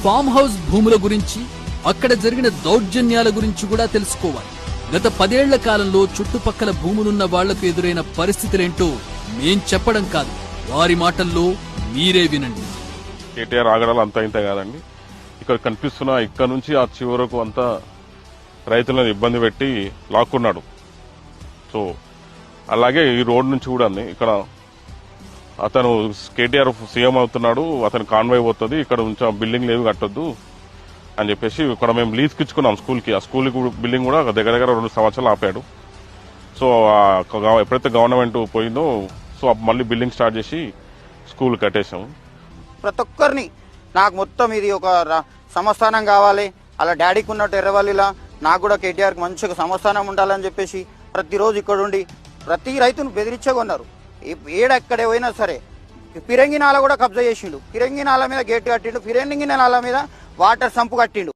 Farm house భూముల గురించి, అక్కడ జరిగిన దౌర్జన్యాల గురించి కూడా తెలుసుకోవాలి. గత 10 ఏళ్ల కాలంలో చుట్టుపక్కల భూములున్న వాళ్లకు ఎదురైన పరిస్థితులేంటో మేం చెప్పడం కాదు, వారి మాటల్లో మీరే వినండి. కేటీఆర్ ఆగడాలు అంతా ఇంత కాదండి. ఇక్కడ కనిపిస్తున్న ఇక్కడ నుంచి ఆ చివరకు అంతా రైతులను ఇబ్బంది పెట్టి లాక్కున్నాడు. సో అలాగే ఈ రోడ్ నుంచి కూడా ఇక్కడ అతను కేటీఆర్ సీఎం అవుతున్నాడు, అతను కాన్వాయ్ పోతుంది, ఇక్కడ నుంచి బిల్డింగ్ లేవి కట్టొద్దు అని చెప్పేసి ఇక్కడ మేము లీజ్కి ఇచ్చుకున్నాం స్కూల్కి. ఆ స్కూల్ బిల్డింగ్ కూడా దగ్గర దగ్గర 2 సంవత్సరాలు ఆపాడు. సో ఎప్పుడైతే గవర్నమెంట్ పోయిందో సో మళ్ళీ బిల్డింగ్ స్టార్ట్ చేసి స్కూల్ కట్టేశాము. ప్రతి ఒక్కరిని నాకు మొత్తం ఇది ఒక సంస్థానం కావాలి, అలా డాడీకి ఉన్నట్టు ఎర్రవల్లిలా నాకు కూడా కేటీఆర్కి మంచిగా సంస్థానం ఉండాలని చెప్పేసి ప్రతిరోజు ఇక్కడ ఉండి ప్రతి రైతును బెదిరించే కొన్నారు. ఏడెక్కడే పోయినా సరే ఫిరంగి నాల కూడా కబ్జా చేసిండు, ఫిరంగి నాల మీద గేట్ కట్టిండు, ఫిరంగి నాల మీద వాటర్ సంపు కట్టిండు.